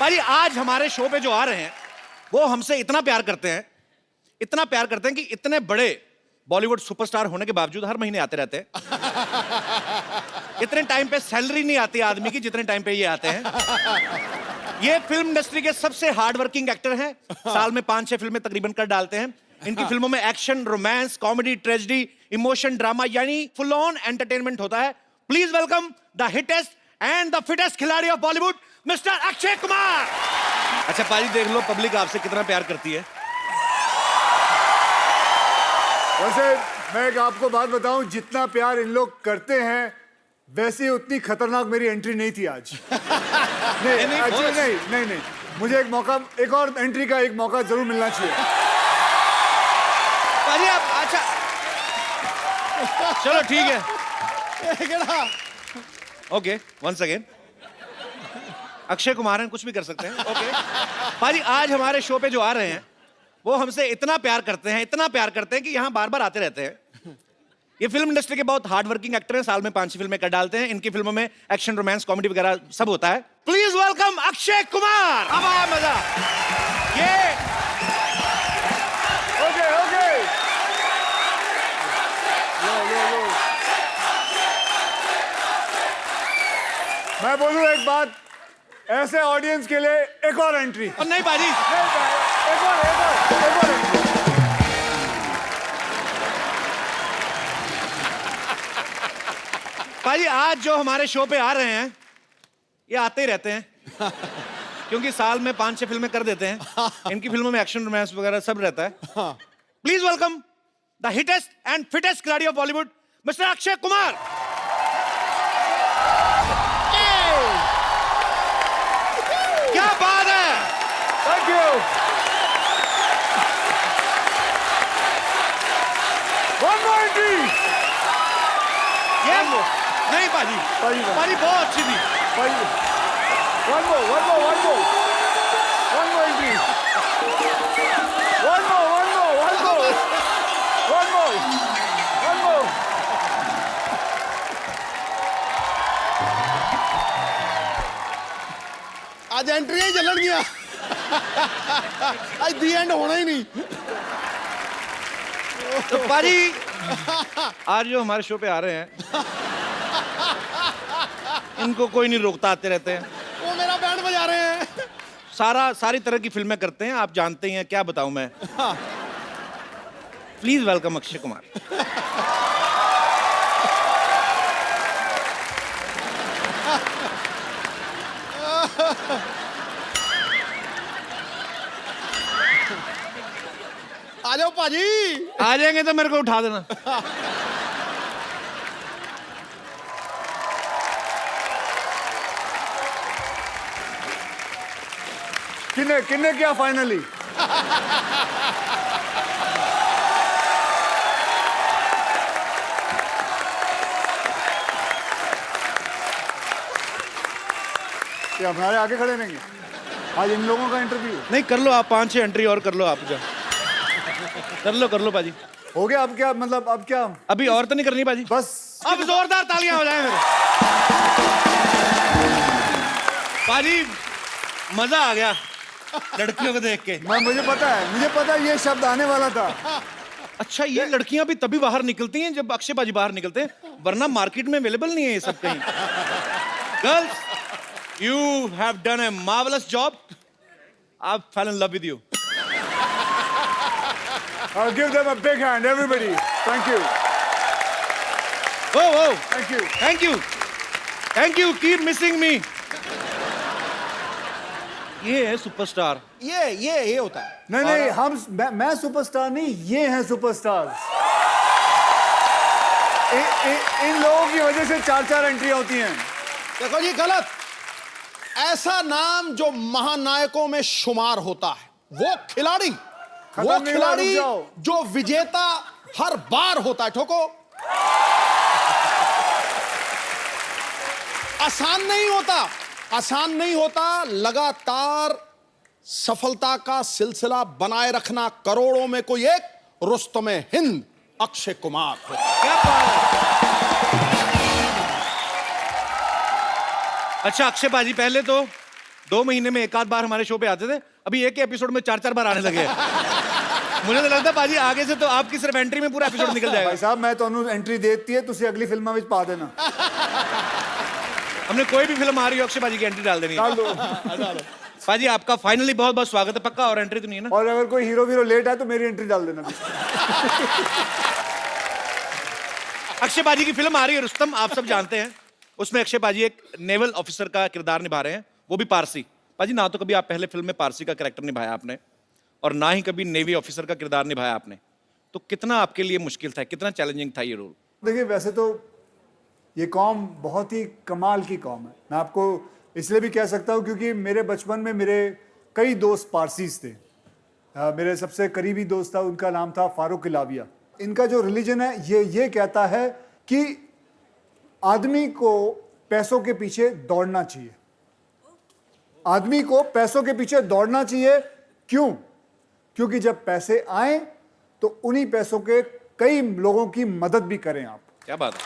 भाई आज हमारे शो पे जो आ रहे हैं वो हमसे इतना प्यार करते हैं कि इतने बड़े बॉलीवुड सुपरस्टार होने के बावजूद हर महीने आते रहते हैं। इतने टाइम पे सैलरी नहीं आती आदमी की जितने टाइम पे ये आते हैं। ये फिल्म इंडस्ट्री के सबसे हार्ड वर्किंग एक्टर हैं। साल में 5-6 फिल्में तकरीबन कर डालते हैं। इनकी फिल्मों में action, romance, comedy, tragedy, emotion, drama यानी फुल ऑन एंटरटेनमेंट होता है। Please welcome the hittest and the fittest खिलाड़ी of Bollywood mister Akshay Kumar. अच्छा पाजी देख लो पब्लिक आपसे कितना प्यार करती है। वैसे मैं एक आपको बात बताऊं, जितना प्यार इन लोग करते हैं वैसे उतनी खतरनाक मेरी एंट्री नहीं थी आज। नहीं, actually नहीं, मुझे एक मौका, एक और एंट्री का एक मौका जरूर मिलना चाहिए। पाजी आप अच्छा चलो ठीक है। Okay once again Akshay Kumar हैं, कुछ भी कर सकते हैं। ओके पाजी आज हमारे शो पे जो आ रहे हैं वो हमसे इतना प्यार करते हैं कि यहाँ बार बार आते रहते हैं। ये फिल्म इंडस्ट्री के बहुत हार्ड वर्किंग एक्टर हैं। साल में 5-6 फिल्में कर डालते हैं। इनकी फिल्मों में एक्शन, रोमांस, कॉमेडी वगैरह सब होता है। Please welcome Akshay Kumar. अब आया मजा। ये ओके लो। मैं बोलूं एक बात, ऐसे ऑडियंस के लिए एक और एंट्री। और नहीं बाजी एक और एंट्री। भाई आज जो हमारे शो पे आ रहे हैं ये आते ही रहते हैं क्योंकि साल में 5-6 फिल्में कर देते हैं। इनकी फिल्मों में एक्शन, रोमांस वगैरह सब रहता है। Please welcome the hittest and fittest खिलाड़ी of Bollywood mister Akshay Kumar. क्या बात है। Thank you. One more entry. ये नहीं बाजी बाजी बहुत अच्छी थी। One more entry. One more. आज एंट्री ही चलन गया। आज दी एंड होना ही नहीं। तो बाजी आज जो हमारे शो पे आ रहे हैं इनको कोई नहीं रोकता, आते रहते हैं। वो मेरा बैंड बजा रहे हैं। सारी तरह की फिल्में करते हैं, आप जानते ही हैं। क्या बताऊं मैं। Please welcome Akshay Kumar. आ जाओ पाजी। आ जाएंगे तो मेरे को उठा देना। किन्ने क्या फाइनली? क्या हमारे आगे खड़े रहेंगे आज इन लोगों का इंटरव्यू? नहीं कर लो आप 5-6 एंट्री और कर लो आप। जा कर लो पाजी। हो गया? अब क्या मतलब, अब क्या? अभी और तो नहीं करनी पाजी? बस अब जोरदार तालियां हो जाए मेरे। पाजी मजा आ गया लड़कियों को देख के। मुझे पता है ये शब्द आने वाला था। अच्छा ये लड़कियां भी तभी बाहर निकलती हैं जब अक्षय पाजी बाहर निकलते हैं, वरना मार्केट में अवेलेबल नहीं है ये सब कहीं। Girls you have done a marvellous job. I fail in love with you. I'll give them a big hand, everybody. Thank you. Oh, thank you. Keep missing me. ये है सुपरस्टार। ये होता है। नहीं, मैं सुपरस्टार नहीं, ये हैं सुपरस्टार। इन लोगों की वजह से 4-4 एंट्री होती हैं। देखो जी गलत। ऐसा नाम जो महानायकों में शुमार होता है वो खिलाड़ी जो विजेता हर बार होता है। ठोको। आसान नहीं होता लगातार सफलता का सिलसिला बनाए रखना। करोड़ों में कोई एक रुस्तमे हिंद अक्षय कुमार। क्या बात है। अच्छा अक्षय पाजी, पहले तो 2 महीने में एक आध बार हमारे शो पे आते थे, अभी एक एपिसोड में 4-4 बार आने लगे हैं। मुझे तो लगता है पाजी आगे से तो आपकी सिर्फ एंट्री में पूरा एपिसोड निकल जाएगा। भाई साहब मैं ਤੁਹਾਨੂੰ एंट्री देती है, तुसी अगली फिल्म में पा देना। हमने कोई भी फिल्म आ रही हो अक्षय पाजी की एंट्री डाल देनी है। डाल दो। पाजी आपका फाइनली बहुत बहुत स्वागत है, पक्का और एंट्री तो नहीं है ना? और अगर कोई हीरो वीरो लेट है तो मेरी एंट्री डाल देना। अक्षय पाजी की फिल्म आ रही है रुस्तम, आप सब जानते हैं। उसमें अक्षय पाजी एक नेवल ऑफिसर का किरदार निभा रहे हैं, वो भी पारसी। पाजी ना तो कभी आप पहले फिल्म में पारसी का कैरेक्टर निभाया आपने, और ना ही कभी नेवी ऑफिसर का किरदार निभाया आपने, तो कितना आपके लिए मुश्किल था, कितना चैलेंजिंग था ये रोल? देखिए वैसे तो ये कौम बहुत ही कमाल की कौम है। मैं आपको इसलिए भी कह सकता हूँ क्योंकि मेरे बचपन में मेरे कई दोस्त पारसीज थे। मेरे सबसे करीबी दोस्त था, उनका नाम था फारूक इलाविया। इनका जो रिलीजन है ये कहता है कि आदमी को पैसों के पीछे दौड़ना चाहिए। आदमी को पैसों के पीछे दौड़ना चाहिए। क्यों? क्योंकि जब पैसे आए तो उन्हीं पैसों के कई लोगों की मदद भी करें आप। क्या बात है।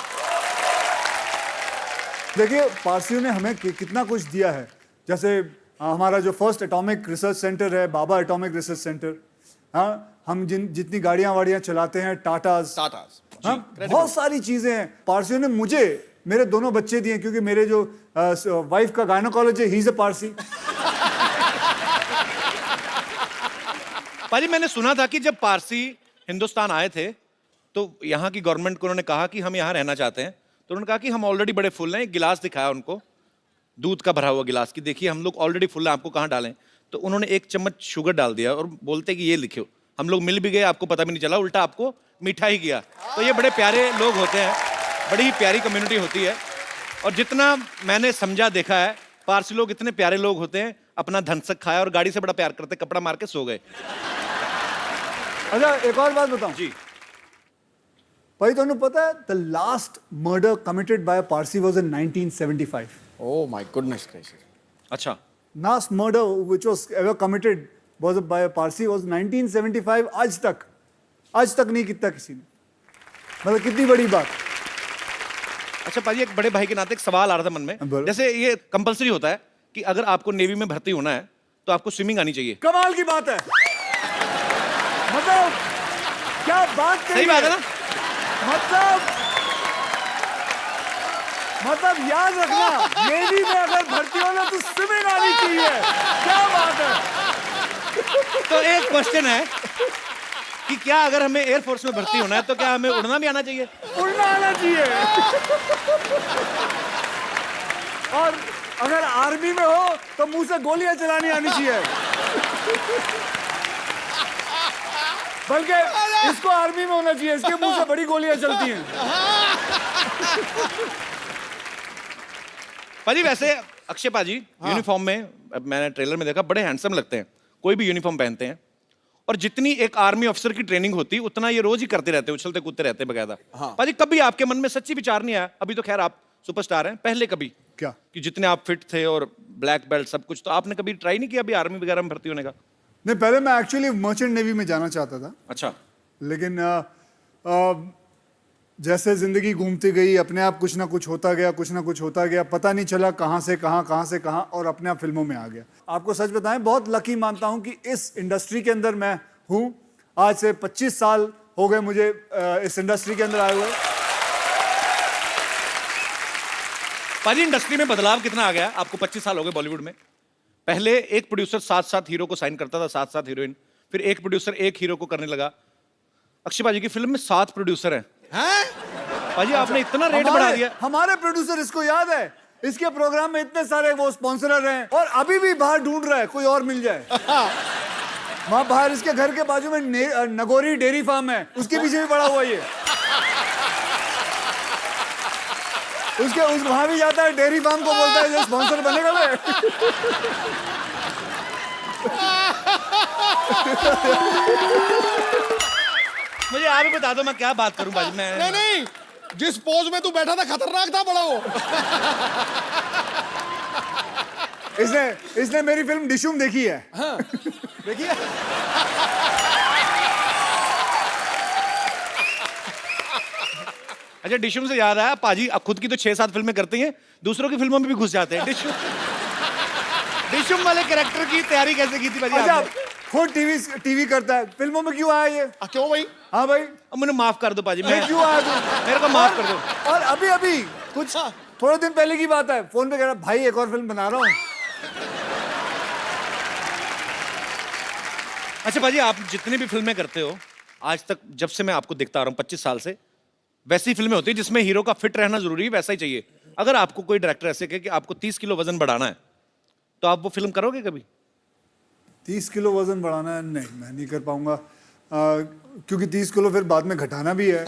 देखिए पारसियों ने हमें कितना कुछ दिया है। जैसे हमारा जो फर्स्ट एटॉमिक रिसर्च सेंटर है, बाबा एटॉमिक रिसर्च सेंटर। हाँ, हम जितनी गाड़ियां वाड़ियां चलाते हैं, टाटास, हाँ, बहुत सारी चीजें हैं। पारसियों ने मुझे मेरे दोनों बच्चे दिए, क्योंकि मेरे जो वाइफ का गायनोकोलॉजी है, ही इज अ पारसी। पाजी मैंने सुना था कि जब पारसी हिंदुस्तान आए थे तो यहाँ की गवर्नमेंट को उन्होंने कहा कि हम यहाँ रहना चाहते हैं, तो उन्होंने कहा कि हम ऑलरेडी बड़े फुल हैं। एक गिलास दिखाया उनको, दूध का भरा हुआ गिलास, की देखिए हम लोग ऑलरेडी फुल हैं, आपको कहाँ डालें? तो उन्होंने 1 चम्मच शुगर डाल दिया और बोलते कि ये लिखो। हम लोग मिल भी गए, आपको पता भी नहीं चला, उल्टा आपको मीठा ही किया। तो ये बड़े प्यारे लोग होते हैं, बड़ी ही प्यारी कम्युनिटी होती है। और जितना मैंने समझा देखा है, पारसी लोग इतने प्यारे लोग होते हैं, अपना धनसक खाया और गाड़ी से बड़ा प्यार करते, कपड़ा मार के सो गए। अच्छा एक और बात बताऊं जी भाई, तुमने पता है the last murder committed by a Parsi was in 1975। Oh my goodness gracious. अच्छा, last murder which was ever committed was by a Parsi was 1975। आज तक नहीं किया किसी ने। मतलब कितनी बड़ी बात। अच्छा पाजी एक बड़े भाई के नाते एक सवाल आ रहा था मन में। बोलो। जैसे ये कंपलसरी होता है कि अगर आपको नेवी में भर्ती होना है तो आपको स्विमिंग आनी चाहिए। कमाल की बात है। मतलब क्या बात कही सही बात है ना? मतलब याद रखना, नेवी में अगर भर्ती होना तो स्विमिंग आनी चाहिए। क्या बात है। तो एक क्वेश्चन है कि क्या अगर हमें एयरफोर्स में भर्ती होना है तो क्या हमें उड़ना भी आना चाहिए? उड़ना आना चाहिए। और अगर आर्मी में हो तो मुंह से गोलियां चलानी आनी चाहिए। बल्कि इसको आर्मी में होना चाहिए, इसके मुंह से बड़ी गोलियां चलती हैं। पाजी वैसे अक्षय पाजी यूनिफॉर्म में, मैंने ट्रेलर में देखा, बड़े हैंडसम लगते हैं, कोई भी यूनिफॉर्म पहनते हैं। और जितनी एक आर्मी ऑफिसर की ट्रेनिंग होती उतना ये रोज ही करते रहते, उछलते कूदते रहते बकायदा। पाजी कभी आपके मन में सच्ची विचार नहीं आया? अभी तो खैर आप सुपरस्टार हैं, पहले कभी क्या कि जितने आप फिट थे और ब्लैक बेल्ट सब कुछ, तो आपने कभी ट्राई नहीं किया अभी आर्मी वगैरह में भर्ती होने का? नहीं, पहले मैं एक्चुअली मर्चेंट नेवी में जाना चाहता था, अच्छा, लेकिन जैसे जिंदगी घूमती गई, अपने आप कुछ ना कुछ होता गया, पता नहीं चला कहाँ से कहाँ, और अपने आप फिल्मों में आ गया। आपको सच बताएं, बहुत लकी मानता हूं कि इस इंडस्ट्री के अंदर मैं हूं। आज से 25 साल हो गए मुझे इस इंडस्ट्री के अंदर आए हुए। पाजी इंडस्ट्री में बदलाव कितना आ गया? आपको 25 साल हो गए बॉलीवुड में। पहले एक प्रोड्यूसर 7-7 हीरो को साइन करता था, 7-7 हीरोइन, फिर एक प्रोड्यूसर एक हीरो को करने लगा। अक्षय पाजी की फिल्म में 7 प्रोड्यूसर हैं। पाजी आपने इतना रेट बढ़ा दिया। हमारे प्रोड्यूसर, इसको याद है, इसके प्रोग्राम में इतने सारे वो स्पॉन्सरर हैं, और अभी भी बाहर ढूंढ रहा है कोई और मिल जाए। वहां बाहर इसके घर के बाजू में नगोरी डेयरी फार्म है, उसके पीछे भी पड़ा हुआ ये। वहां भी जाता है, डेयरी फार्म को बोलता है स्पॉन्सर बनेगा मैं। मुझे आप ही बता दो मैं क्या बात करूं बाजी। मैं नहीं, जिस पोज में तू बैठा था खतरनाक था बड़ा वो। इसने मेरी फिल्म डिशुम देखी है। हाँ, देखिए अच्छा, डिशुम से याद आया, पाजी अब खुद की तो 6-7 फिल्में करती हैं, दूसरों की फिल्मों में भी घुस जाते हैं। डिशुम डिशुम वाले कैरेक्टर की तैयारी कैसे की थी भाजी अच्छा आपने? खुद टीवी करता है, फिल्मों में क्यों आया ये? क्यों भाई? हाँ भाई, अब मुझे माफ कर दो पाजी, मैं क्यों आया तू? मेरे को माफ कर दो। और अभी अभी कुछ थोड़े दिन पहले की बात है, फोन पे कह रहा भाई एक और फिल्म बना रहा हूँ। अच्छा पाजी, आप जितनी भी फिल्में करते हो आज तक, जब से मैं आपको देखता आ रहा हूँ 25 साल से, वैसी फिल्में होती है जिसमें हीरो का फिट रहना जरूरी है, वैसा ही चाहिए। अगर आपको कोई डायरेक्टर ऐसे कहे कि आपको 30 किलो वजन बढ़ाना है, तो आप वो फिल्म करोगे कभी? 30 किलो वजन बढ़ाना है? नहीं, मैं नहीं कर पाऊंगा, क्योंकि 30 किलो फिर बाद में घटाना भी है।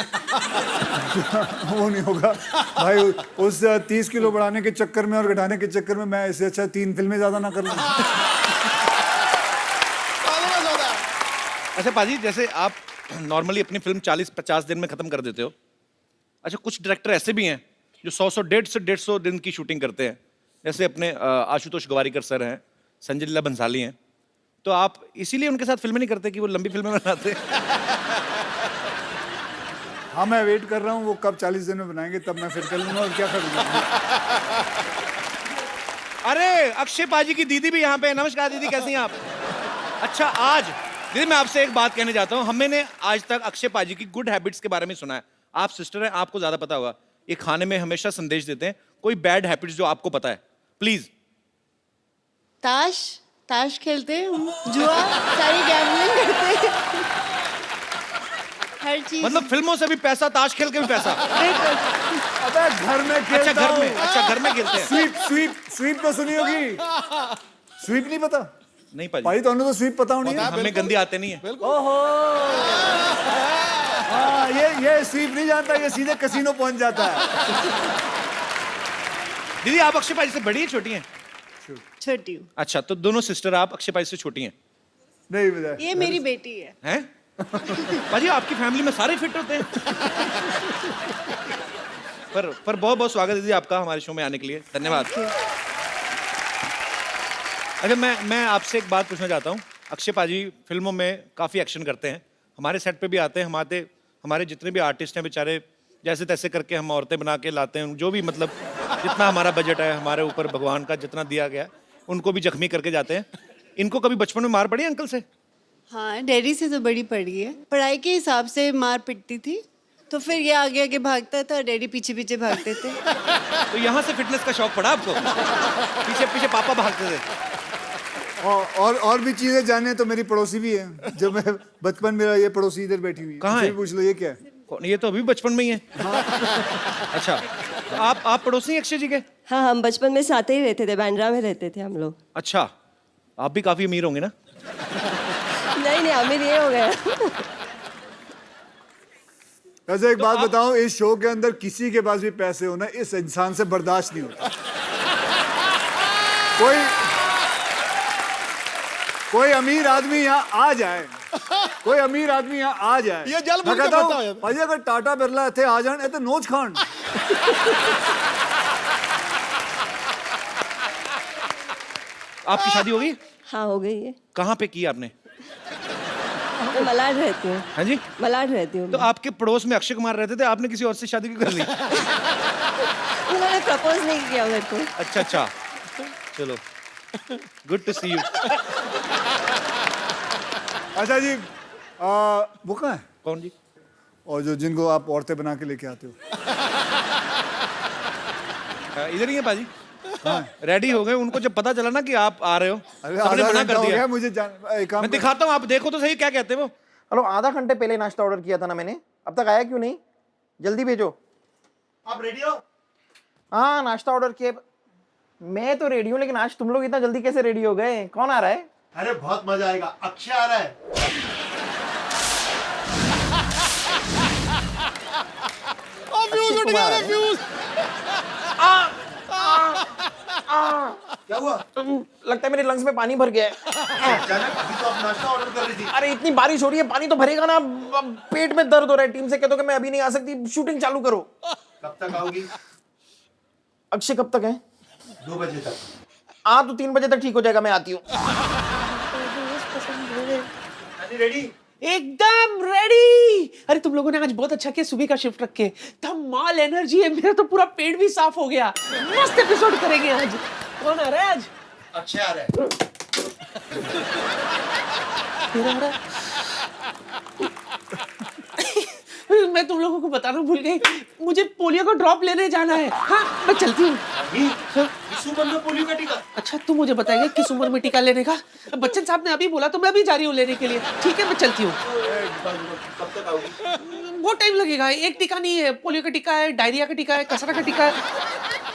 वो नहीं होगा भाई, उस 30 किलो बढ़ाने के चक्कर में और घटाने के चक्कर में मैं इससे अच्छा 3 फिल्में ज्यादा ना कर लूं। अच्छा पाजी, जैसे आप नॉर्मली अपनी फिल्म 40-50 दिन में खत्म कर देते हो। अच्छा, कुछ डायरेक्टर ऐसे भी हैं जो 100 150 दिन की शूटिंग करते हैं, जैसे अपने आशुतोष गवारीकर सर हैं, संजय लीला बंसाली हैं। तो आप इसीलिए उनके साथ फिल्में नहीं करते कि वो लंबी फिल्में बनाते हैं? हाँ, मैं वेट कर रहा हूँ वो कब 40 दिन में बनाएंगे, तब मैं फिर कर लूंगा और क्या करूंगा। अरे अक्षय पाजी की दीदी भी यहाँ पे है। नमस्कार दीदी, कैसी हैं आप? अच्छा, आज दीदी मैं आपसे एक बात कहने चाहता हूँ। हमने आज तक अक्षय पाजी की गुड हैबिट्स के बारे में सुना है। आप सिस्टर हैं, आपको ज्यादा पता होगा। ये खाने में हमेशा संदेश देते हैं। कोई बैड हैबिट्स जो आपको पता है, प्लीज। ताश खेलते हैं हम, जुआ, सारी गैम्बलिंग करते हैं, हर चीज। मतलब फिल्मों से भी पैसा, ताश खेल के भी पैसा। अबे घर में खेलता अच्छा घर में, हूँ। अच्छा घर में खेलते हैं। स्वीप तो सुनी होगी। स्वीप नहीं पता? नहीं पाजी, भाई तो तो स्वीप पता होनी है। हमें गंदी आते नहीं है। ओहो, हाँ, ये स्वीप नहीं जानता, ये सीधे कसीनो पहुंच जाता है। दीदी आप अक्षय पाजी से बड़ी है छोटी हैं? छोटी हूँ। अच्छा, तो दोनों सिस्टर आप अक्षय पाजी से छोटी हैं? नहीं पता। ये मेरी बेटी है। हैं? पाजी आपकी फैमिली में सारे फिट होते हैं। पर बहुत बहुत स्वागत है दीदी आपका हमारे शो में आने के लिए, धन्यवाद। अच्छा, मैं आपसे एक बात पूछना चाहता हूँ। अक्षय पाजी फिल्मों में काफ़ी एक्शन करते हैं, हमारे सेट पे भी आते हैं। हमारे जितने भी आर्टिस्ट हैं बेचारे, जैसे तैसे करके हम औरतें बना के लाते हैं, जो भी मतलब जितना हमारा बजट है, हमारे ऊपर भगवान का जितना दिया गया, उनको भी जख्मी करके जाते हैं। इनको कभी बचपन में मार पड़ी अंकल से? हाँ, डैडी से तो बड़ी पड़ी है। पढ़ाई के हिसाब से मार पिटती थी, तो फिर ये आगे आगे भागता था, डैडी पीछे पीछे भागते थे। तो यहाँ से फिटनेस का शौक पड़ा आपको? पीछे पीछे पापा भागते थे। और भी चीजें जाने तो मेरी पड़ोसी भी है। जब मैं बचपन, मेरा ये पड़ोसी इधर बैठी हुई है। कहाँ है? पूछ लो ये क्या है। कौन? ये तो अभी बचपन में ही है। अच्छा, तो आप पड़ोसी हैं अक्षय जी के? हाँ, हम बचपन में साथ ही रहते थे, बांद्रा में रहते थे हम लोग। अच्छा, आप भी काफी अमीर होंगे ना? नहीं, अमीर ये हो गया। वैसे एक बात बताऊं, इस शो के अंदर किसी के पास भी पैसे होना इस इंसान से बर्दाश्त नहीं होता। कोई अमीर आदमी यहाँ आ जाए, कोई अमीर आदमी यहाँ आ जाए, ये जल मैं भर के कहता हूं, बताओ यार। भाई अगर टाटा बिरला इतने आ जाए तो नोच खान। आपकी शादी हो गई? हाँ, हो गई है। कहाँ पे की आपने? मैं मलाड रहती हूँ। हाँ जी? मलाड रहती हूँ। तो आपके पड़ोस में अक्षय कुमार रहते थे, आपने किसी और से शादी क्यों कर ली? उन्होंने प्रपोज नहीं किया मेरे को। अच्छा, चलो, गुड टू सी यू। अच्छा जी, वो कहाँ है? कौन जी? और जिनको आप औरतें बना के लेके आते हो। इधर ही है पाजी। रेडी हो गए। उनको जब पता चला ना कि आप आ रहे हो, अरे सबने आधा मना घंटा कर हो दिया। गया मुझे एक काम मैं दिखाता हूँ, आप देखो तो सही क्या कहते हैं वो। हेलो, आधा घंटे पहले नाश्ता ऑर्डर किया था ना मैंने, अब तक आया क्यों नहीं? जल्दी भेजो। आप रेडी हो? हाँ, नाश्ता ऑर्डर किया। मैं तो रेडी हूँ, लेकिन आज तुम लोग इतना जल्दी कैसे रेडी हो गए? कौन आ रहा है? अरे बहुत मजा आएगा, अक्षय आ रहा है। फ्यूज उठ गया, फ्यूज। क्या हुआ? लगता है मेरे लंग्स में पानी भर गया है। अचानक अभी तो आप नाश्ता ऑर्डर कर रही थी। अरे इतनी बारिश हो रही है, पानी तो भरेगा ना। पेट में दर्द हो रहा है। टीम से कह दो कि मैं अभी नहीं आ सकती, शूटिंग चालू करो। कब तक आओगी? अक्षय कब तक है? 2 बजे तक। हाँ, तो 3 बजे तक ठीक हो जाएगा, मैं आती हूँ। रेडी? एकदम रेडी। अरे तुम लोगों ने आज बहुत अच्छा किया, सुबह का शिफ्ट रख के। धमाल एनर्जी है, मेरा तो पूरा पेट भी साफ हो गया। मस्त एपिसोड करेंगे आज। कौन आ रहा है आज? अच्छे आ रहे हैं। तेरा आ रहा है? मैं तुम लोगों को बताना भूल गई, मुझे पोलियो का ड्रॉप लेने जाना है। हाँ मैं चलती हूँ। इस उम्र में पोलियो का टीका? अच्छा तू मुझे बताएगा किस उम्र में टीका लेने का? बच्चन साहब ने अभी बोला तो मैं अभी जा रही हूँ लेने के लिए। ठीक है मैं चलती हूँ। कब तक आओगी? बहुत टाइम लगेगा, एक टीका नहीं है, पोलियो का टीका है, डायरिया का टीका है, कसरा का टीका है,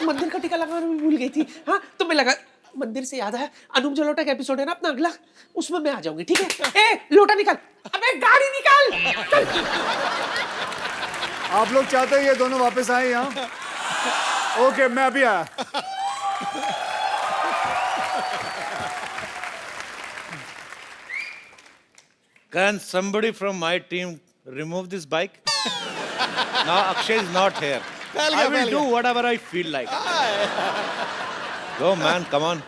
मंदिर का टीका लगाना मैं भूल गई थी। हाँ तो मैं लगा, मंदिर से याद है अनूप जलोटा का एपिसोड है ना अपना अगला, उसमें मैं आ जाऊंगी। ठीक है? ए लोटा निकाल, अबे गाड़ी निकाल। चल। आप लोग चाहते हैं ये दोनों वापस आए यहाँ? ओके मैं अभी आया। Can somebody from my team remove this bike? Now Akshay is not here. I will do whatever I feel like. Go man, come on.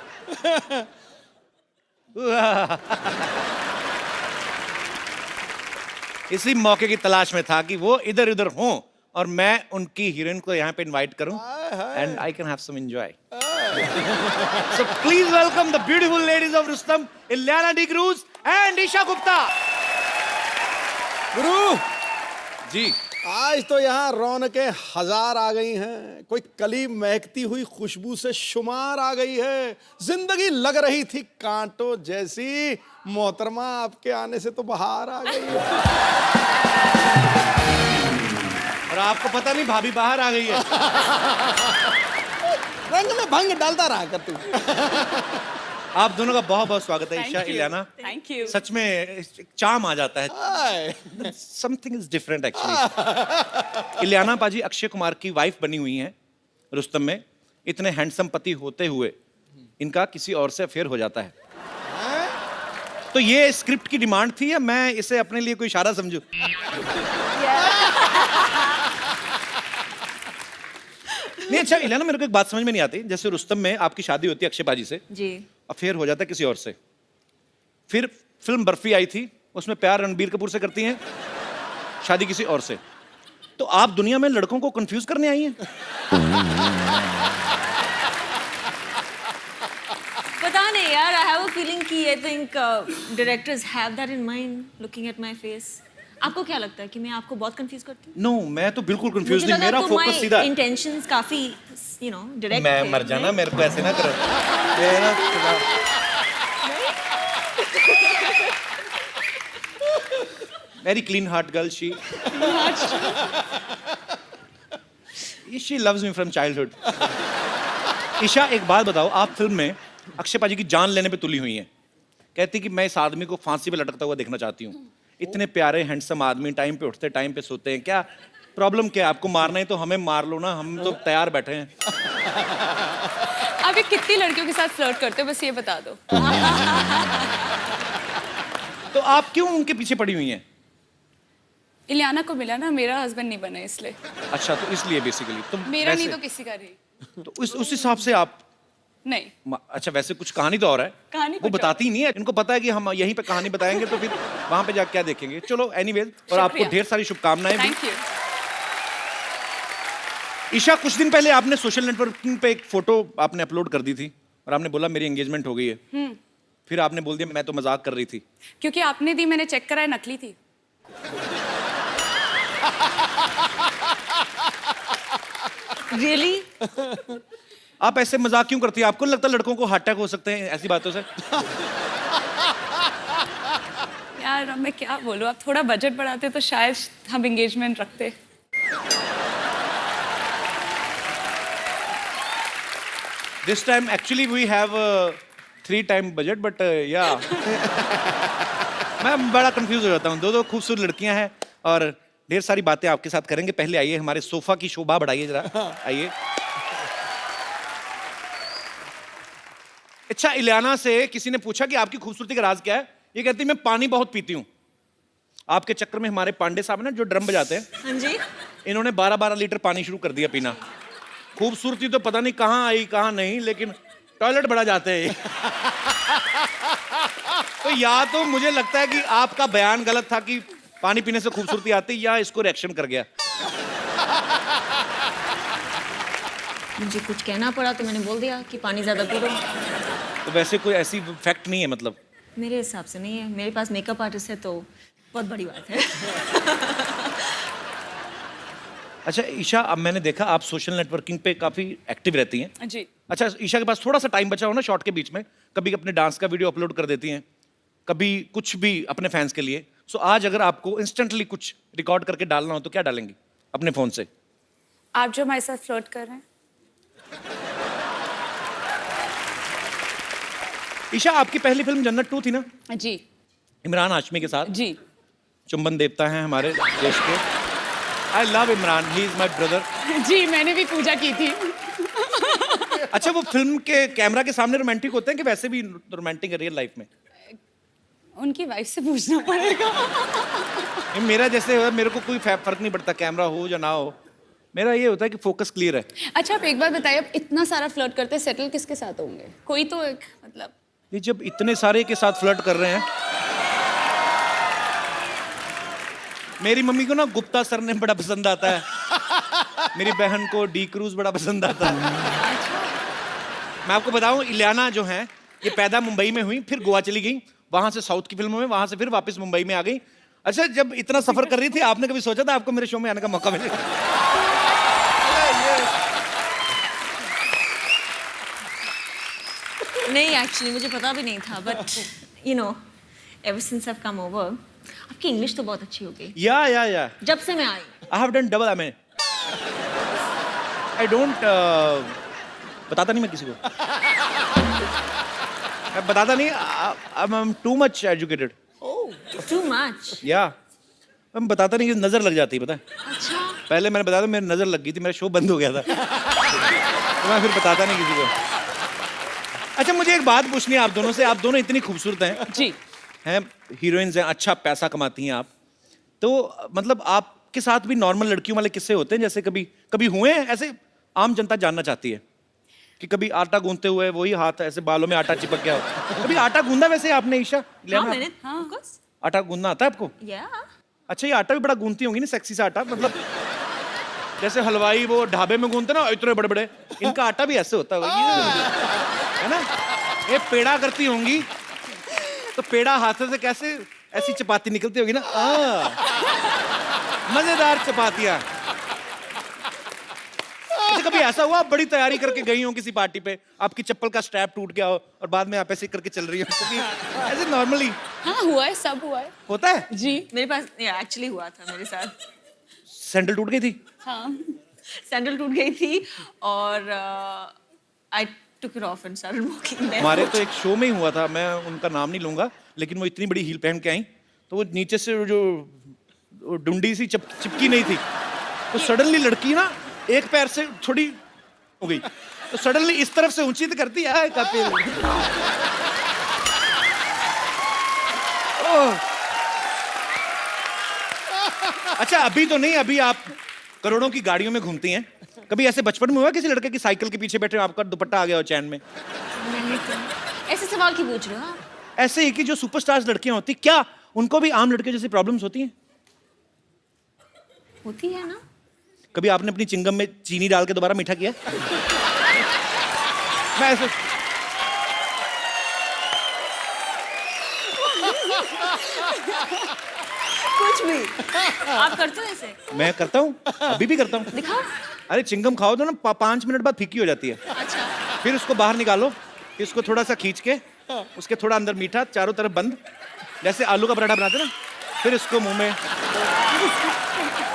इसी मौके की तलाश में था कि वो इधर उधर हों और मैं उनकी हीरोइन को यहाँ पे इनवाइट करूं and I can have some enjoy. So please welcome the beautiful ladies of Rustom, Ileana D'Cruz and Isha Gupta. गुरु जी आज तो यहाँ रौनकें हजार आ गई हैं, कोई कली महकती हुई खुशबू से शुमार आ गई है, जिंदगी लग रही थी कांटों जैसी, मोहतरमा आपके आने से तो बाहर आ गई है। और आपको पता नहीं भाभी बाहर आ गई है। रंग में भंग डालता रहा कर तू। आप दोनों का बहुत बहुत स्वागत है ईशा, इलियाना। Thank you. सच में एक चार्म आ जाता है। Hi. Something is different actually. Ileana पाजी अक्षय कुमार की वाइफ बनी हुई हैं रुस्तम में। इतने हैंडसम पति होते हुए इनका किसी और से अफेयर हो जाता है। तो ये स्क्रिप्ट की डिमांड थी या मैं इसे अपने लिए कोई इशारा समझूं? नहीं अच्छा इलियाना, मेरे को एक बात समझ में नहीं आती। जैसे रुस्तम में आपकी शादी होती है अक्षय पाजी से, जी। अफेयर हो जाता है किसी और से। फिर फिल्म बर्फी आई थी, उसमें प्यार रणबीर कपूर से करती हैं, शादी किसी और से। तो आप दुनिया में लड़कों को कंफ्यूज करने आई हैं? पता नहीं यार, आई हैव अ फीलिंग कि I think directors have that in mind looking at my face. आपको क्या लगता है कि मैं आपको बहुत कंफ्यूज करती हूँ? नो मैं तो बिल्कुल कंफ्यूज नहीं, मेरा फोकस सीधा है। इंटेंशंस काफी यू नो डायरेक्ट। मैं मर जाना, मेरे को ऐसे ना करो। ये ना very clean heart girl she loves me from childhood. Isha एक बात बताओ, आप फिल्म में अक्षय पाजी की जान लेने पे तुली हुई हैं। कहती कि मैं इस आदमी को फांसी पे लटकता हुआ देखना चाहती हूँ। इतने प्यारे हैंडसम आदमी, टाइम पे उठते टाइम पे सोते हैं, क्या प्रॉब्लम क्या है? आपको मारना है तो हमें मार लो ना, हम तो तैयार बैठे हैं। आप ये कितनी लड़कियों के साथ फ्लर्ट करते हो बस ये बता दो। तो आप क्यों उनके पीछे पड़ी हुई हैं? इलियाना को मिला ना, मेरा हस्बैंड नहीं बना इसलिए। अच्छा तो इसलिए बेसिकली तुम मेरा वैसे, नहीं तो किसी का नहीं। तो उस हिसाब से आप नहीं। अच्छा वैसे कुछ कहानी तो और है, कहानी वो कुछ बताती ही नहीं है। इनको पता है कि हम यहीं पे कहानी बताएंगे तो फिर वहां पे जाके क्या देखेंगे। चलो एनीवेज, और आपको शुक्रिया। ढेर सारी शुभकामनाएं भी। Thank you. ईशा कुछ दिन पहले आपने सोशल नेटवर्किंग पे एक फोटो आपने अपलोड कर दी थी और आपने बोला मेरी एंगेजमेंट हो गई है। फिर आपने बोल दिया मैं तो मजाक कर रही थी। क्योंकि आपने दी, मैंने चेक कराया, नकली थी। रियली? आप ऐसे मजाक क्यों करती है? आपको लगता है लड़कों को हार्ट अटैक हो सकते हैं ऐसी बातों से? यार अब मैं क्या बोलूं, आप थोड़ा बजट बढ़ाते तो शायद हम एंगेजमेंट रखते। This time actually we have a 3-time budget but yeah मैं बड़ा कंफ्यूज हो जाता हूँ। दो खूबसूरत लड़कियां हैं और ढेर सारी बातें आपके साथ करेंगे। पहले आइए हमारे सोफा की शोभा बढ़ाइए जरा, आइए। अच्छा इलियाना से किसी ने पूछा कि आपकी खूबसूरती का राज क्या है? ये कहती मैं पानी बहुत पीती हूँ। आपके चक्कर में हमारे पांडे साहब ना जो ड्रम बजाते हैं, हाँ जी। इन्होंने 12-12 लीटर पानी शुरू कर दिया पीना। खूबसूरती तो पता नहीं कहाँ आई कहाँ नहीं, लेकिन टॉयलेट बड़ा जाते हैं। तो या तो मुझे लगता है कि आपका बयान गलत था कि पानी पीने से खूबसूरती आती, या इसको रिएक्शन कर गया। मुझे कुछ कहना पड़ा तो मैंने बोल दिया कि पानी ज्यादा पी लो। तो वैसे कोई ऐसी फैक्ट नहीं है मतलब। मेरे हिसाब से नहीं है, मेरे पास मेकअप आर्टिस्ट है तो बहुत बड़ी बात है। अच्छा ईशा, अब मैंने देखा आप सोशल नेटवर्किंग पे काफी एक्टिव रहती हैं। जी। अच्छा ईशा के पास थोड़ा सा टाइम बचा हो ना शॉर्ट के बीच में, कभी अपने डांस का वीडियो अपलोड कर देती हैं, कभी कुछ भी अपने फैंस के लिए। सो आज अगर आपको इंस्टेंटली कुछ रिकॉर्ड करके डालना हो तो क्या डालेंगी अपने फोन से? आप जो हमारे साथ फ्लर्ट कर रहे हैं। ईशा, आपकी पहली फिल्म जन्नत 2 थी ना, जी। इमरान हाशमी के साथ? जी। चुंबन देवता हैं हमारे देश के। I love Imran, he is my brother. जी, मैंने भी पूजा की थी। अच्छा, वो फिल्म के कैमरा के सामने रोमांटिक होते हैं कि वैसे भी रोमांटिक है रियल लाइफ में? उनकी वाइफ से पूछना पड़ेगा। ये मेरा जैसे है, मेरे को कोई फर्क नहीं पड़ता कैमरा हो या ना हो, मेरा ये होता है कि फोकस क्लियर है। अच्छा, आप एक बात बताइए, आप इतना सारा फ्लर्ट करते हैं, सेटल किसके साथ होंगे? कोई तो एक मतलब। ये जब इतने सारे के साथ फ्लर्ट कर रहे हैं, मेरी मम्मी को ना गुप्ता सर ने बड़ा पसंद आता है, मेरी बहन को डी क्रूज बड़ा पसंद आता है। मैं आपको बताऊं, इलियाना जो है ये पैदा मुंबई में हुई, फिर गोवा चली गई, वहां से साउथ की फिल्मों में, वहां से फिर वापस मुंबई में आ गई। अच्छा, जब इतना सफर कर रही थी, आपने कभी सोचा था आपको मेरे शो में आने का मौका मिलेगा? नहीं, एक्चुअली मुझे पता भी नहीं था, but you know ever since I have come over, आपकी इंग्लिश तो बहुत अच्छी हो गई। या जब से मैं आई। I have done double MA. I don't बताता नहीं मैं किसी को, मैं बताता नहीं, I am too much educated. Too much. या मैं बताता नहीं कि नजर लग जाती है, पता है? अच्छा। पहले मैंने बताया था, मेरी नजर लग गई थी, मेरा शो बंद हो गया था। तो मैं फिर बताता नहीं किसी को। अच्छा, मुझे एक बात पूछनी है आप दोनों से, आप दोनों इतनी खूबसूरत हैं, जी। हैं हीरोइंस हैं, अच्छा पैसा कमाती हैं आप, तो मतलब आपके साथ भी नॉर्मल लड़कियों वाले किस्से होते हैं जैसे कभी कभी हुए हैं? ऐसे आम जनता जानना चाहती है कि कभी आटा गूंथते हुए वही हाथ ऐसे बालों में आटा चिपक गया हो, कभी आटा गूंदा वैसे आपने ईशा? हाँ, मैंने of course। आटा गूंदना आता है आपको? या। अच्छा, ये आटा भी बड़ा गूंथती होंगी ना, सेक्सी सा आटा, मतलब जैसे हलवाई वो ढाबे में गूंथते ना इतने बड़े बड़े, इनका आटा भी ऐसे होता है ना? ये पेड़ा करती होंगी तो पेड़ा हाथों से कैसे ऐसी चपाती निकलती होगी ना, मजेदार चपातियां। अच्छा, कभी ऐसा हुआ आप बड़ी तैयारी करके गई हो किसी पार्टी पे, आपकी चप्पल का स्ट्रैप टूट गया हो और बाद में आप ऐसे करके चल रही हो, कभी ऐसे नॉर्मली हाँ, हुआ है, सब हुआ है। होता है? जी। मेरे पास एक्चुअली हुआ था मेरे साथ। सैंडल टूट गई थी? हाँ। सैंडल टूट गई थी और I took it off and started walking. हमारे तो एक शो में ही हुआ था, मैं उनका नाम नहीं लूंगा, लेकिन वो इतनी बड़ी हील पहन के आई तो वो नीचे से जो डुंडी सी चिपकी नहीं थी, तो सडनली लड़की ना एक पैर से थोड़ी हो गई, तो सडनली इस तरफ से ऊंची तो करती है कपिल। अच्छा, अभी तो नहीं, अभी आप करोड़ों की गाड़ियों में घूमती हैं, कभी ऐसे बचपन में हुआ किसी लड़के की साइकिल के पीछे बैठे आपका दुपट्टा आ गया हो चैन में? ऐसे सवाल क्यों पूछ रहे हो आप? ऐसे ही कि जो सुपरस्टार्स लड़कियां होती, क्या उनको भी आम लड़के जैसी प्रॉब्लम्स होती हैं? होती है ना। कभी आपने अपनी चिंगम में चीनी डाल के दोबारा मीठा किया? मैं ऐसे कुछ भी आप करते हो ऐसे? मैं करता हूँ, अभी भी करता हूँ। दिखाओ। अरे चिंगम खाओ तो ना 5 मिनट बाद फीकी हो जाती है, अच्छा। फिर उसको बाहर निकालो, फिर उसको थोड़ा सा खींच के, उसके थोड़ा अंदर मीठा, चारों तरफ बंद, जैसे आलू का पराठा बनाते ना, फिर इसको मुंह में।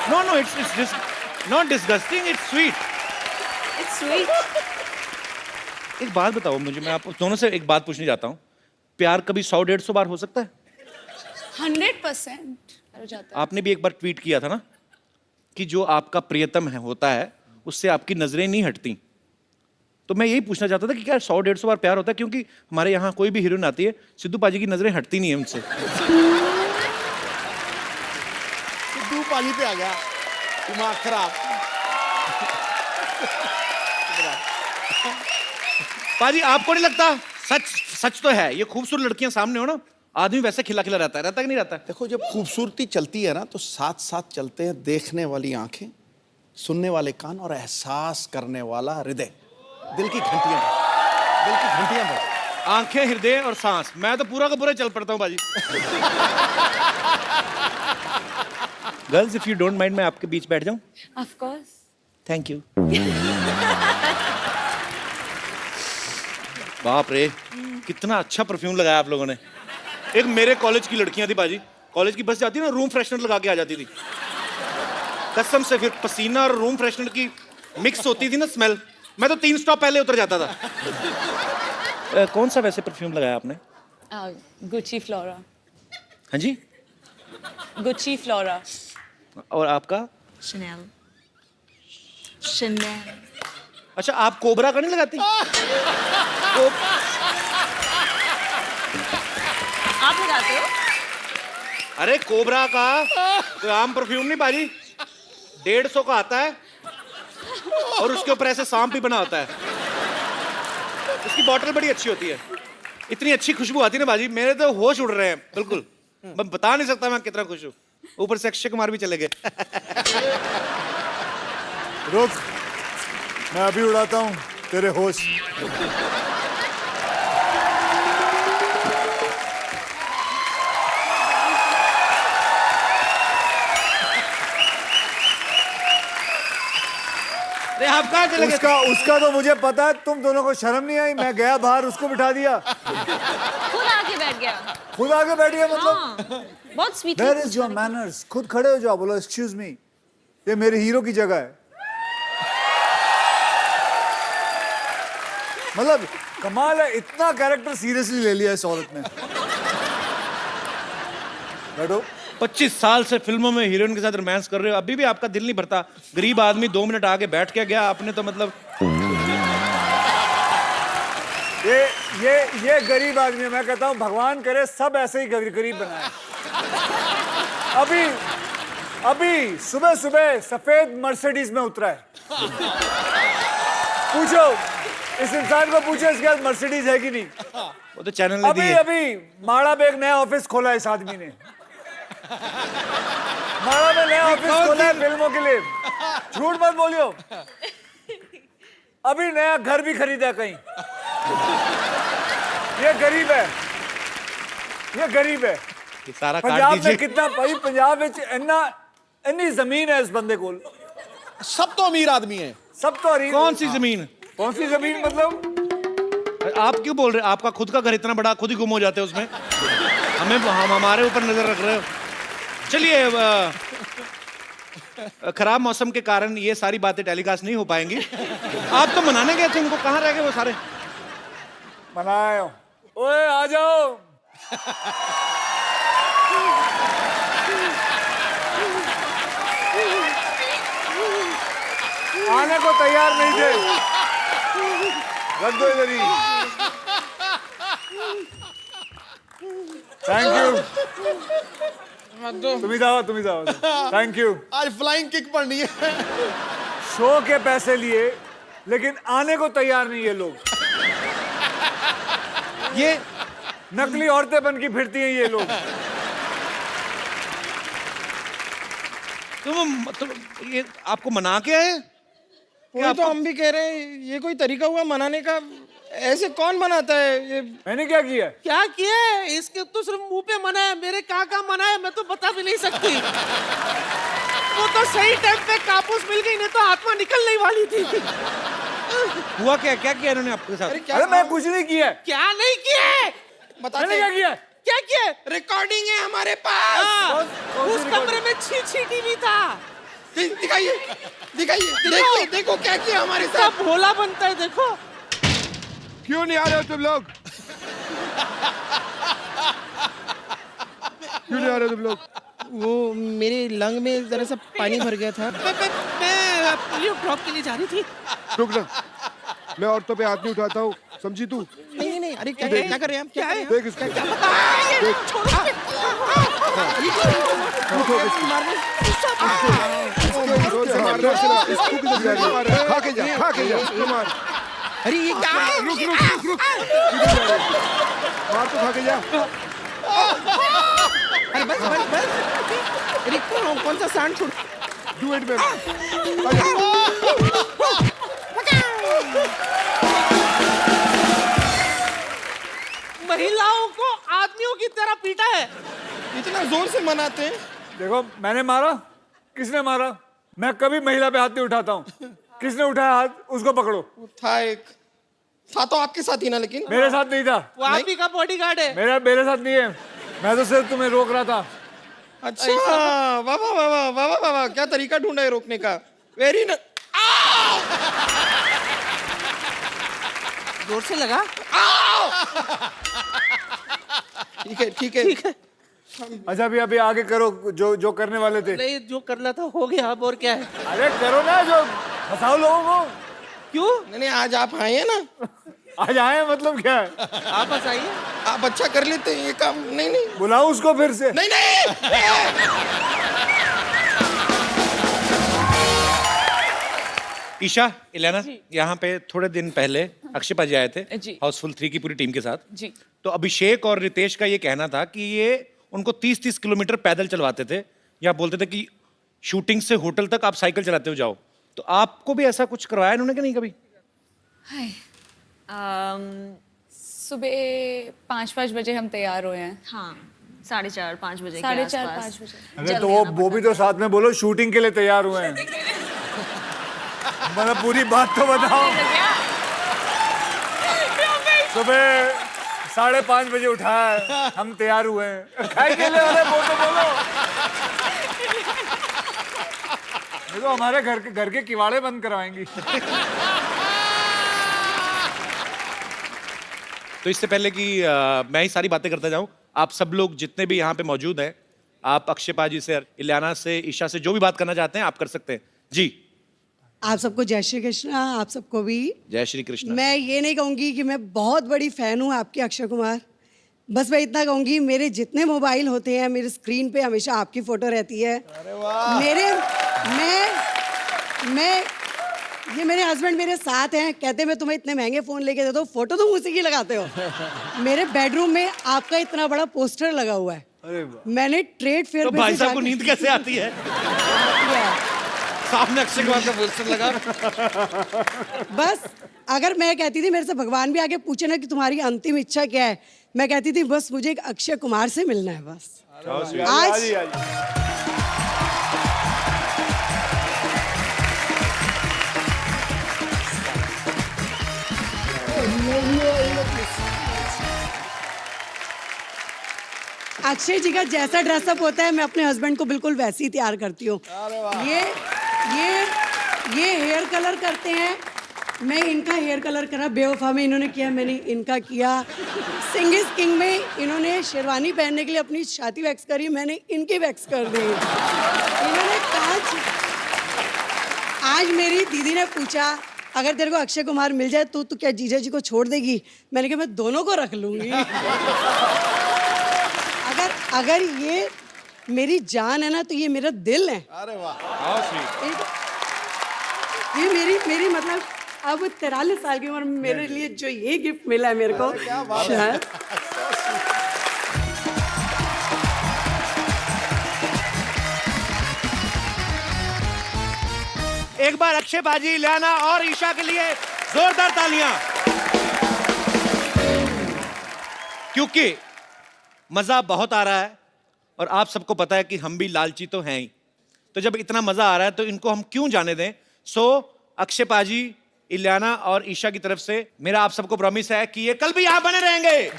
No it's not disgusting, it's sweet. It's sweet. एक बात बताओ मुझे, मैं आप दोनों से एक बात पूछने जाता हूँ, प्यार कभी 100-150 बार हो सकता है? 100% हो जाता है। आपने भी एक बार ट्वीट किया था ना कि जो आपका प्रियतम है होता है उससे आपकी नजरें नहीं हटती, तो मैं यही पूछना चाहता था कि क्या 100-150 बार प्यार होता है? क्योंकि हमारे यहाँ कोई भी हीरोइन आती है, सिद्धू पाजी की नजरें हटती नहीं है उनसे। सिद्धू पाजी पे आ गया दिमाग खराब। पाजी, आपको नहीं लगता? सच तो है, ये खूबसूरत लड़कियां सामने हो ना, आदमी वैसे खिला खिला रहता है कि नहीं रहता है? देखो, जब खूबसूरती चलती है ना तो साथ साथ चलते हैं देखने वाली आंखें, सुनने वाले कान और एहसास करने वाला हृदय। दिल की घंटियां बज। आंखें, हृदय और सांस, मैं तो पूरा का पूरा चल पड़ता हूँ बाजी। Girls, if you don't mind, मैं आपके बीच बैठ जाऊं? Of course. Thank you. बाप रे, कितना अच्छा परफ्यूम लगाया आप लोगों ने। एक मेरे कॉलेज की लड़कियां थी बाजी, कॉलेज की बस जाती ना, रूम फ्रेशनर लगा के आ जाती थी कसम से। फिर पसीना और रूम फ्रेशनर की मिक्स होती थी ना स्मेल, मैं तो 3 स्टॉप पहले उतर जाता था। कौन सा वैसे परफ्यूम लगाया आपने? Gucci flora. हाँ जी। Gucci flora. और आपका? Chanel. Chanel. अच्छा, आप कोबरा का नहीं लगाती? आप लगाते हो? अरे कोबरा का तो आम परफ्यूम नहीं बाजी, 150 का आता है और उसके ऊपर ऐसे सांप भी बना होता है। उसकी बॉटल बड़ी अच्छी होती है, इतनी अच्छी खुशबू आती है ना बाजी, मेरे तो होश उड़ रहे हैं बिल्कुल। मैं बता नहीं सकता मैं कितना खुश हूँ। ऊपर से अक्षय कुमार भी चले गए। रुक, मैं अभी उड़ाता हूँ तेरे होश। अरे आप कहाँ चले गए? उसका तो मुझे पता है, तुम दोनों को शर्म नहीं आई? मैं गया बाहर, उसको बिठा दिया, खुद आके बैठ गया। खुद आगे बैठ गया। मतलब हाँ, बहुत sweet. Where is your manners? खुद खड़े हो जाओ, बोलो एक्सक्यूज मी, ये मेरे हीरो की जगह है। मतलब कमाल है, इतना कैरेक्टर सीरियसली ले लिया इस औरत ने। बैठो। 25 साल से फिल्मों में हीरोइन के साथ रोमांस कर रहे हो, अभी भी आपका दिल नहीं भरता? गरीब आदमी 2 मिनट आगे बैठ के गया, आपने तो मतलब। ये गरीब आदमी है। मैं कहता हूँ भगवान करे सब ऐसे ही गरीब बनाए। अभी सुबह सुबह सफेद मर्सिडीज में उतरा है। पूछो इस इंसान को, पूछो इसके पास मर्सिडीज है कि नहीं। वो तो चैनल ने दी है। अभी माड़ा में एक नया ऑफिस खोला है इस आदमी ने। माड़ा में नया ऑफिस खोला है फिल्मों के लिए, झूठ मत बोलियो। अभी नया घर भी खरीदा है कहीं। ये गरीब है, ये गरीब है। ये सारा काट पंजाब में दीजिए। कितना भाई, पंजाब में इतनी जमीन है इस बंदे को। सब तो अमीर आदमी है। सब तो कौन सी जमीन? कौन सी जमीन मतलब? आप क्यों बोल रहे हैं? आपका खुद का घर इतना बड़ा, खुद ही गुम हो जाते हैं उसमें। हम हमारे ऊपर नजर रख रहे हो। चलिए, खराब मौसम के कारण ये सारी बातें टेलीकास्ट नहीं हो पाएंगी। आप तो मनाने गए थे उनको, कहाँ रह गए वो सारे? मनाए। ओए आ जाओ। आने को तैयार नहीं थे। रख दो इधर ही। Thank you. तुम ही जाओ। Thank you. आज फ्लाइंग किक पड़नी है। शो के पैसे लिए लेकिन आने को तैयार नहीं ये लोग। ये नकली औरतें बन के फिरती हैं ये लोग। तुम ये आपको मना के आए? वही तो हम भी कह रहे हैं, ये कोई तरीका हुआ मनाने का? ऐसे कौन मनाता है ये? मैंने क्या किया? क्या किया है? इसके तो सिर्फ मुंह पे मना है, मेरे कहाँ मना है मैं तो बता भी नहीं सकती। वो तो सही टाइम पे कापूस मिल गई, नहीं तो आत्मा निकलने वाली थी। हुआ क्या किया इन्होंने आपके साथ? अरे मैं कुछ नहीं किया। क्या नहीं किया है? मैंने क्या किया? क्या किया? रिकॉर्डिंग है हमारे पास। उस कमरे में छी टीवी था। दिखाइए देखो क्या किया हमारे साथ। सब भोला बनता है, देखो। क्यों नहीं आ रहे हो तुम लोग? क्यों नहीं आ रहे हो तुम लोग? वो मेरे लंग में जरा सा पानी भर गया था। मैं ड्रॉप के लिए जा रही थी। रुक ना, मैं औरतों पे हाथ नहीं उठाता हूँ, समझी तू? नहीं, अरे क्या कर रहे हैं हम? क्या है? देख इसको। खा के जा मार। अरे ये क्या है? रुक मार तो खा के जा। अरे बस। अरे कौन सा सांड छोड़? डू इट महिलाओं को आदमियों की तरह पीटा है। इतना जोर से मनाते हैं। देखो मैंने मारा, किसने मारा? मैं कभी महिला पे हाथ नहीं उठाता हूँ। किसने उठाया हाथ, उसको पकड़ो। था तो आपके साथ ही ना, लेकिन मेरे साथ नहीं था। वो आप ही का बॉडीगार्ड है। मेरे साथ नहीं है। मैं तो सिर्फ तुम्हें रोक रहा था। अच्छा, वाह वाह वाह वाह वाह वाह वाह, क्या तरीका ढूंढा है रोकने का। वेरी न जोर से लगा। ठीक है ठीक है ठीक है। अच्छा अभी आगे करो जो करने वाले थे। नहीं, जो करना था हो गया, अब और क्या है? अरे करो ना, जो फंसाओ लोगों को। क्यों? नहीं आज आप आए हैं ना, आज आए मतलब क्या है? आप बस आइए। आप अच्छा कर लेते हैं ये काम। नहीं नहीं बुलाओ उसको फिर से। नहीं नहीं ईशा, इलियाना, यहाँ पे थोड़े दिन पहले अक्षय पाजी आए थे जी। हाउसफुल 3 की पूरी टीम के साथ। जी। तो अभिषेक और रितेश का ये कहना था कि ये उनको 30-30 किलोमीटर पैदल चलवाते थे, या बोलते थे कि शूटिंग से होटल तक आप साइकिल चलाते हो जाओ। तो आपको भी ऐसा कुछ करवाया इन्होंने कि नहीं कभी? हाय सुबह 5 बजे हम तैयार हुए हैं। हाँ, 4:30-5 बजे के 4:30-5 आसपास। बजे। अरे तो वो भी तो साथ में बोलो, शूटिंग के लिए तैयार हुए हैं। मतलब पूरी बात तो बताओ। सुबह 5:30 बजे उठाया है, हम तैयार हुए हैं। खाए के लिए वाले वो तो बोलो। ये तो हमारे घर के किवाड़े बंद करवाएंगी। तो इससे पहले कि मैं ही सारी बातें करता जाऊं, आप सब लोग जितने भी यहाँ पे मौजूद हैं, आप अक्षय पाजी से, इलियाना से, ईशा से जो भी बात करना चाहते हैं आप कर सकते हैं। जी। आप सबको जय श्री कृष्ण। आप सबको भी जय श्री कृष्ण। मैं ये नहीं कहूँगी कि मैं बहुत बड़ी फ़ैन हूँ आपके अक्षय कुमार, बस मैं इतना कहूँगी मेरे जितने मोबाइल होते हैं मेरे स्क्रीन पे हमेशा आपकी फ़ोटो रहती है। ये मेरे हस्बैंड मेरे साथ हैं, कहते हैं मैं तुम्हें इतने महंगे फ़ोन लेके देता हूँ, फ़ोटो तुम उसी की लगाते हो। मेरे बेडरूम में आपका इतना बड़ा पोस्टर लगा हुआ है। मैंने ट्रेड फेयर तो भाई साहब को नींद कैसे आती है? सामने अक्षय कुमार का पोस्टर लगा। बस अगर मैं कहती थी, मेरे से भगवान भी आके पूछे ना कि तुम्हारी अंतिम इच्छा क्या है, मैं कहती थी बस मुझे एक अक्षय कुमार से मिलना है बस। आज अक्षय जी का जैसा ड्रेसअप होता है मैं अपने हस्बैंड को बिल्कुल वैसे ही तैयार करती हूँ। ये हेयर कलर करते हैं, मैं इनका हेयर कलर करा, बेवफा में इन्होंने किया, मैंने इनका किया। सिंग इज किंग में इन्होंने शेरवानी पहनने के लिए अपनी छाती वैक्स करी, मैंने इनकी वैक्स कर दी। इन्होंने कांच। आज मेरी दीदी ने पूछा अगर तेरे को अक्षय कुमार मिल जाए तो तू क्या जीजा जी को छोड़ देगी? मैंने कहा मैं दोनों को रख लूंगी। अगर ये मेरी जान है ना तो ये मेरा दिल है। अरे वाह, ये मेरी मतलब अब 43 साल की उम्र में मेरे लिए जो ये गिफ्ट मिला है मेरे को, शायद एक बार अक्षय पाजी, इलियाना और ईशा के लिए जोरदार तालियां, क्योंकि मजा बहुत आ रहा है और आप सबको पता है कि हम भी लालची तो हैं ही। तो जब इतना मजा आ रहा है तो इनको हम क्यों जाने दें। सो अक्षय पाजी, इलियाना और ईशा की तरफ से मेरा आप सबको प्रॉमिस है कि ये कल भी यहां बने रहेंगे।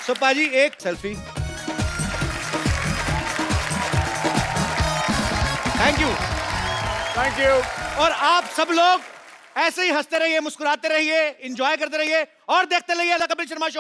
सो पाजी एक सेल्फी। Thank you. और आप सब लोग ऐसे ही हंसते रहिए, मुस्कुराते रहिए, एंजॉय करते रहिए और देखते रहिए द कपिल शर्मा शो।